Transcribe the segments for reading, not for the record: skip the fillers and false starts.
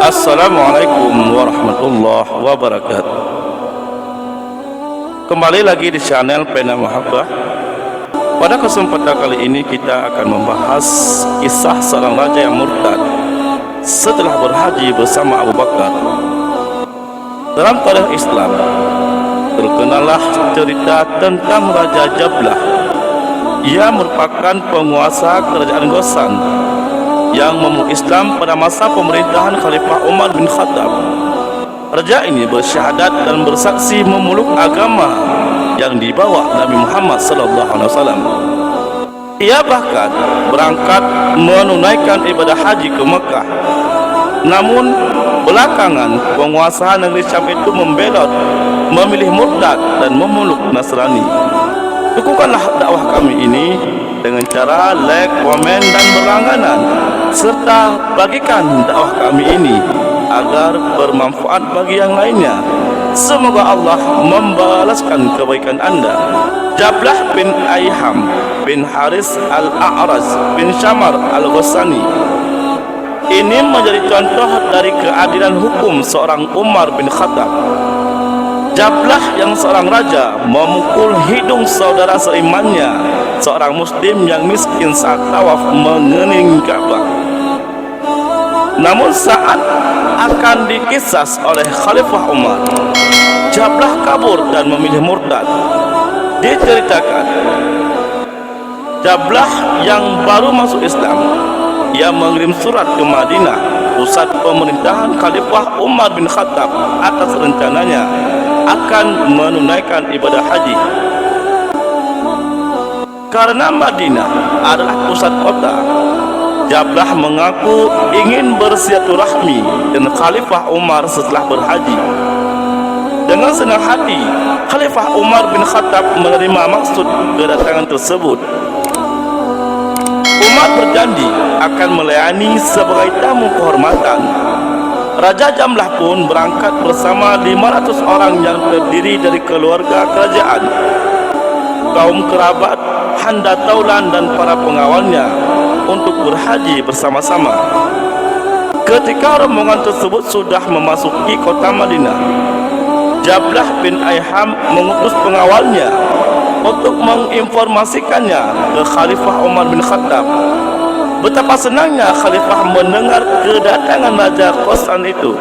Assalamualaikum warahmatullahi wabarakatuh. Kembali lagi di channel Pena Mahabbah. Pada kesempatan kali ini kita akan membahas kisah seorang raja yang murtad setelah berhaji bersama Abu Bakar. Dalam tarikh Islam terkenallah cerita tentang Raja Jablah. Ia merupakan penguasa kerajaan Ghassan yang memeluk Islam pada masa pemerintahan Khalifah Umar bin Khattab. Raja ini bersyahadat dan bersaksi memeluk agama yang dibawa Nabi Muhammad SAW. Ia bahkan berangkat menunaikan ibadah haji ke Mekah. Namun belakangan penguasa negeri Syam itu membelot, memilih murtad dan memeluk Nasrani. Dukunganlah dakwah kami ini dengan cara like, komen dan berlangganan, serta bagikan dakwah kami ini agar bermanfaat bagi yang lainnya. Semoga Allah membalaskan kebaikan anda. Jablah bin Aiham bin Haris al-A'raz bin Syamar al-Ghassani ini menjadi contoh dari keadilan hukum seorang Umar bin Khattab. Jablah yang seorang raja memukul hidung saudara seimannya, seorang muslim yang miskin saat tawaf mengelilingi Ka'bah. Namun saat akan dikisas oleh Khalifah Umar, Jablah kabur dan memilih murtad. Diceritakan, Jablah yang baru masuk Islam, ia mengirim surat ke Madinah, pusat pemerintahan Khalifah Umar bin Khattab, atas rencananya akan menunaikan ibadah haji. Karena Madinah adalah pusat kota, Jablah mengaku ingin bersilaturahmi dengan Khalifah Umar setelah berhaji. Dengan senang hati, Khalifah Umar bin Khattab menerima maksud kedatangan tersebut. Umar berjanji akan melayani sebagai tamu kehormatan. Raja Jablah pun berangkat bersama 500 orang yang terdiri dari keluarga kerajaan, kaum kerabat, handa taulan dan para pengawalnya untuk berhaji bersama-sama. Ketika rombongan tersebut sudah memasuki kota Madinah, Jablah bin Aiham mengutus pengawalnya untuk menginformasikannya ke Khalifah Umar bin Khattab. Betapa senangnya Khalifah mendengar kedatangan Raja Ghassan itu.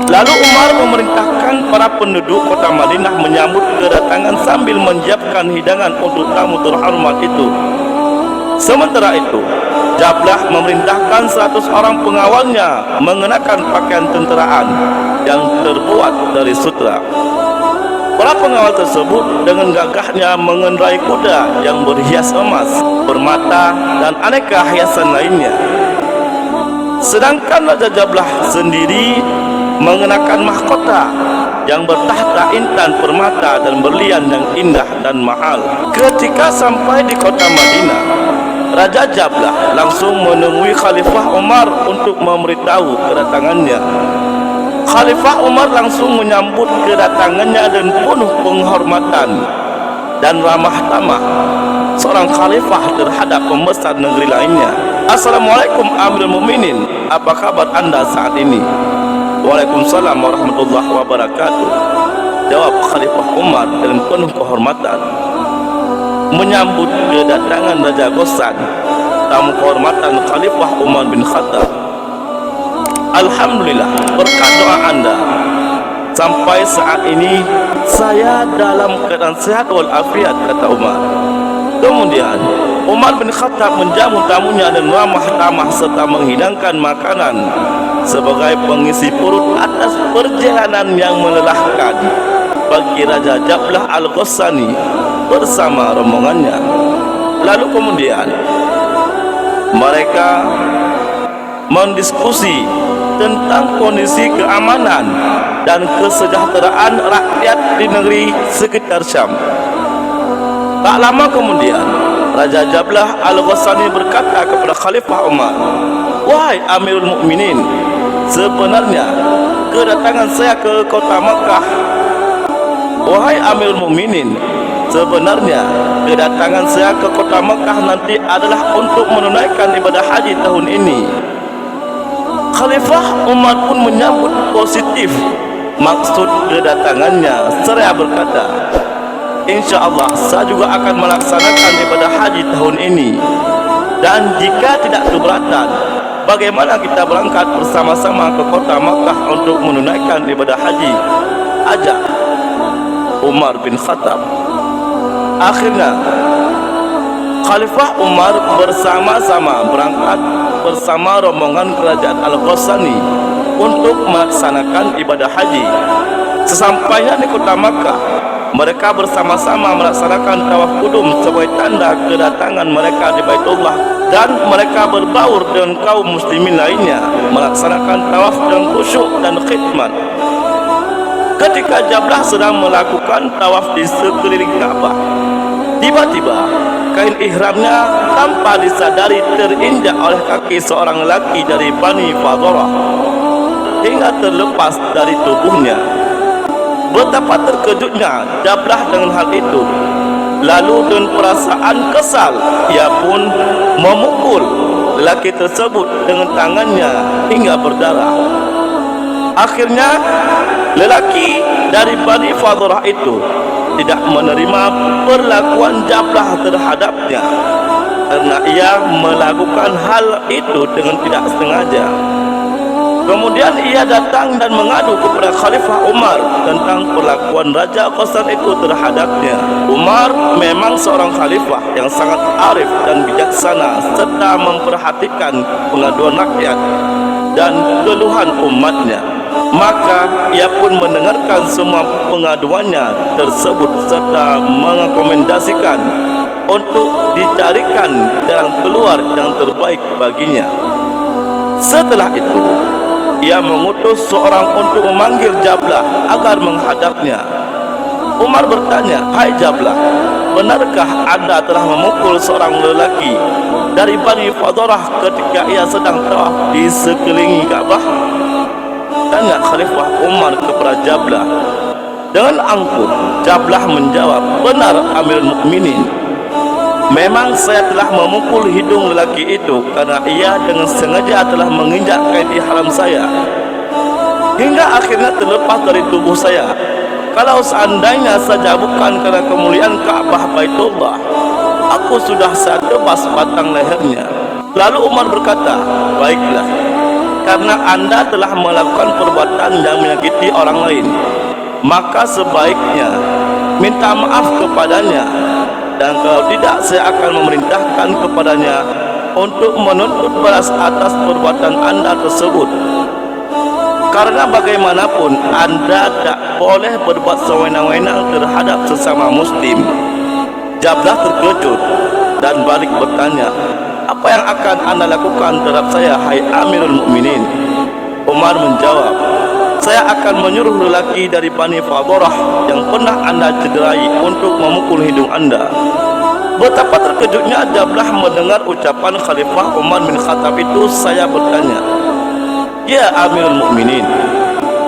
Lalu Umar memerintahkan para penduduk kota Madinah menyambut kedatangan sambil menyiapkan hidangan untuk tamu terhormat itu. Sementara itu, Jablah memerintahkan 100 orang pengawalnya mengenakan pakaian tenteraan yang terbuat dari sutra. Para pengawal tersebut dengan gagahnya mengendarai kuda yang berhias emas, permata dan aneka hiasan lainnya. Sedangkan Raja Jablah sendiri mengenakan mahkota yang bertahta intan, permata dan berlian yang indah dan mahal. Ketika sampai di kota Madinah, Raja Jablah langsung menemui Khalifah Umar untuk memberitahu kedatangannya. Khalifah Umar langsung menyambut kedatangannya dan penuh penghormatan dan ramah tamah seorang khalifah terhadap pembesar negeri lainnya. Assalamualaikum Amirul Mukminin, apa kabar anda saat ini? Waalaikumsalam warahmatullahi wabarakatuh, jawab Khalifah Umar dengan penuh kehormatan. Menyambut kedatangan Raja Ghassan, tamu kehormatan Khalifah Umar bin Khattab. Alhamdulillah, berkat doa anda, sampai saat ini saya dalam keadaan sehat walafiat, kata Umar. Kemudian Umar bin Khattab menjamu tamunya dan ramah tamah serta menghidangkan makanan sebagai pengisi perut atas perjalanan yang melelahkan bagi Raja Jablah al-Ghassani bersama rombongannya. Lalu kemudian mereka mendiskusi tentang kondisi keamanan dan kesejahteraan rakyat di negeri sekitar Syam. Tak lama kemudian, Raja Jablah al-Ghassani berkata kepada Khalifah Umar, "Wahai Amirul Mukminin, sebenarnya kedatangan saya ke kota Mekah. Wahai Amirul Mukminin, sebenarnya kedatangan saya ke kota Mekah nanti adalah untuk menunaikan ibadah haji tahun ini. Khalifah Umar pun menyambut positif maksud kedatangannya seraya berkata, "InsyaAllah saya juga akan melaksanakan ibadah haji tahun ini. Dan jika tidak keberatan, bagaimana kita berangkat bersama-sama ke kota Makkah untuk menunaikan ibadah haji?" Ajak Umar bin Khattab. Akhirnya Khalifah Umar bersama-sama berangkat bersama rombongan kerajaan Al-Ghassani untuk melaksanakan ibadah haji. Sesampainya di kota Makkah, mereka bersama-sama melaksanakan tawaf qudum sebagai tanda kedatangan mereka di Baitullah, dan mereka berbaur dengan kaum muslimin lainnya melaksanakan tawaf dengan khusyuk dan khidmat. Ketika Jablah sedang melakukan tawaf di sekeliling Ka'bah, tiba-tiba kain ihramnya tanpa disadari terinjak oleh kaki seorang lelaki dari Bani Fadharah hingga terlepas dari tubuhnya. Betapa terkejutnya Jablah dengan hal itu. Lalu dengan perasaan kesal, ia pun memukul lelaki tersebut dengan tangannya hingga berdarah. Akhirnya lelaki dari Bani Fadharah itu tidak menerima perlakuan Jablah terhadapnya karena ia melakukan hal itu dengan tidak sengaja. Kemudian ia datang dan mengadu kepada Khalifah Umar tentang perlakuan Raja Ghassan itu terhadapnya. Umar memang seorang khalifah yang sangat arif dan bijaksana serta memperhatikan pengaduan rakyat dan keluhan umatnya. Maka ia pun mendengarkan semua pengaduannya tersebut serta mengekomendasikan untuk dicarikan jalan keluar yang terbaik baginya. Setelah itu, ia mengutus seorang untuk memanggil Jablah agar menghadapnya. Umar bertanya, "Hai Jablah, benarkah anda telah memukul seorang lelaki dari Bani Fadharah ketika ia sedang tawaf di sekeliling Ka'bah?" Tanya Khalifah Umar kepada Jablah. Dengan angkuh, Jablah menjawab, "Benar Amirul Mukminin, memang saya telah memukul hidung lelaki itu karena ia dengan sengaja telah menginjak kain ihram saya hingga akhirnya terlepas dari tubuh saya. Kalau seandainya saja bukan karena kemuliaan Ka'bah Baitullah, aku sudah saya tebas batang lehernya." Lalu Umar berkata, "Baiklah, karena anda telah melakukan perbuatan yang menyakiti orang lain, maka sebaiknya minta maaf kepadanya, dan kalau tidak saya akan memerintahkan kepadanya untuk menuntut balas atas perbuatan anda tersebut. Karena bagaimanapun anda tak boleh berbuat sewenang-wenang terhadap sesama muslim." Jablah terkejut dan balik bertanya, "Apa yang akan anda lakukan terhadap saya, hai Amirul Mukminin?" Umar menjawab, "Saya akan menyuruh lelaki dari Bani Fadharah yang pernah anda cederai untuk memukul hidung anda." Betapa terkejutnya Jablah mendengar ucapan Khalifah Umar bin Khattab itu. Saya bertanya, "Ya Amirul Mukminin,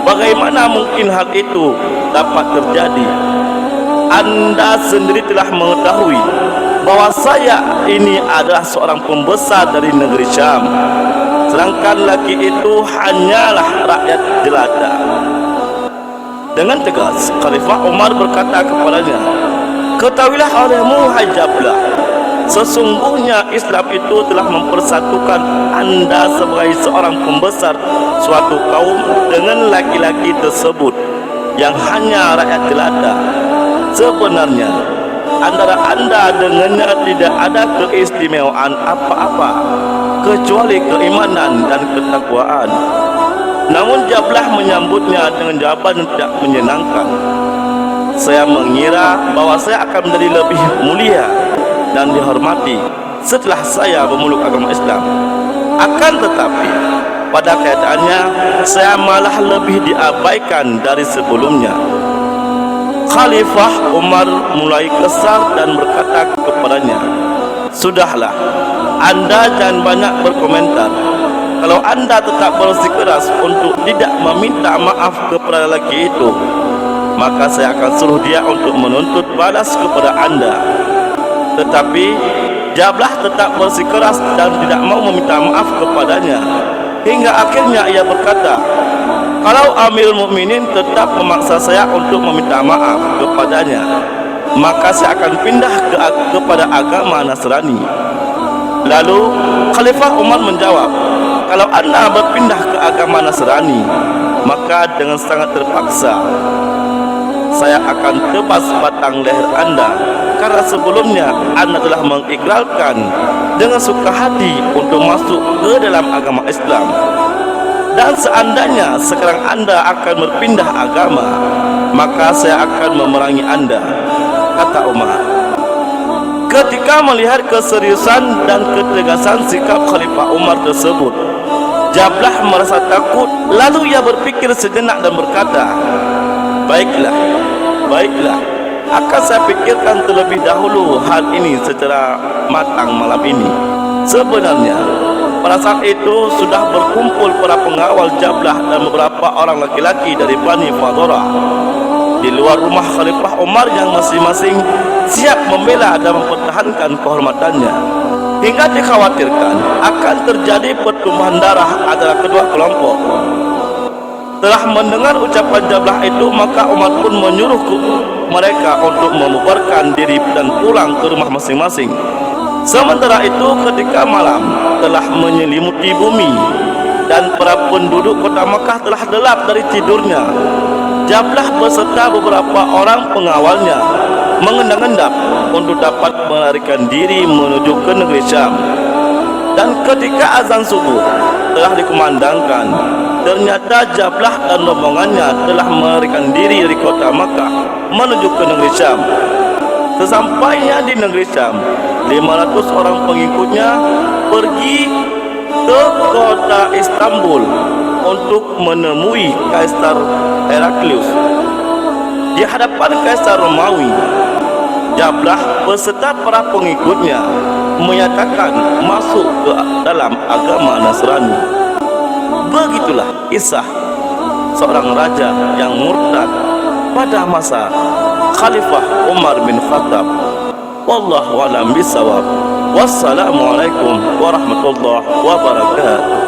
bagaimana mungkin hal itu dapat terjadi? Anda sendiri telah mengetahui bahwa saya ini adalah seorang pembesar dari negeri Syam, sedangkan laki itu hanyalah rakyat jelata." Dengan tegas Khalifah Umar berkata kepadanya, "Ketahuilah olehmu hai Jablah, sesungguhnya Islam itu telah mempersatukan anda sebagai seorang pembesar suatu kaum dengan laki-laki tersebut yang hanya rakyat jelata. Sebenarnya antara anda dengannya tidak ada keistimewaan apa-apa kecuali keimanan dan ketakwaan." Namun Jablah menyambutnya dengan jawaban yang tidak menyenangkan. "Saya mengira bahwa saya akan menjadi lebih mulia dan dihormati setelah saya memeluk agama Islam. Akan tetapi pada kenyataannya saya malah lebih diabaikan dari sebelumnya." Khalifah Umar mulai kesal dan berkata kepadanya, "Sudahlah, anda jangan banyak berkomentar. Kalau anda tetap bersikeras untuk tidak meminta maaf kepada lelaki itu, maka saya akan suruh dia untuk menuntut balas kepada anda." Tetapi Jablah tetap bersikeras dan tidak mau meminta maaf kepadanya. hingga akhirnya ia berkata, kalau Amirul Mukminin tetap memaksa saya untuk meminta maaf kepadanya, maka saya akan pindah kepada agama Nasrani. Lalu Khalifah Umar menjawab, kalau anda berpindah ke agama Nasrani, maka dengan sangat terpaksa saya akan tebas batang leher anda, karena sebelumnya anda telah mengikrarkan dengan suka hati untuk masuk ke dalam agama Islam. Dan seandainya sekarang anda akan berpindah agama, maka saya akan memerangi anda, kata Umar. Ketika melihat keseriusan dan ketegasan sikap Khalifah Umar tersebut, Jablah merasa takut. Lalu ia berpikir sejenak dan berkata, baiklah, akan saya pikirkan terlebih dahulu hal ini secara matang malam ini. Sebenarnya pada saat itu sudah berkumpul para pengawal Jablah dan beberapa orang laki-laki dari Bani Fadharah di luar rumah Khalifah Umar yang masing-masing siap membela dan mempertahankan kehormatannya, hingga dikhawatirkan akan terjadi pertumpahan darah antara kedua kelompok. Telah mendengar ucapan Jablah itu, maka Umar pun menyuruh mereka untuk membubarkan diri dan pulang ke rumah masing-masing. Sementara itu ketika malam telah menyelimuti bumi dan para penduduk kota Makkah telah gelap dari tidurnya, Jablah beserta beberapa orang pengawalnya mengendap-endap untuk dapat melarikan diri menuju ke negeri Syam. Dan ketika azan subuh telah dikumandangkan, ternyata Jablah dan rombongannya telah melarikan diri dari kota Makkah menuju ke negeri Syam. Sesampainya di negeri Syam, 500 orang pengikutnya pergi ke kota Istanbul untuk menemui Kaisar Heraklius. Di hadapan Kaisar Romawi, Jablah beserta para pengikutnya menyatakan masuk ke dalam agama Nasrani. Begitulah kisah seorang raja yang murtad pada masa Khalifah Umar bin Khattab. Wallahu a'lam bishawab. Wassalamualaikum warahmatullahi wabarakatuh.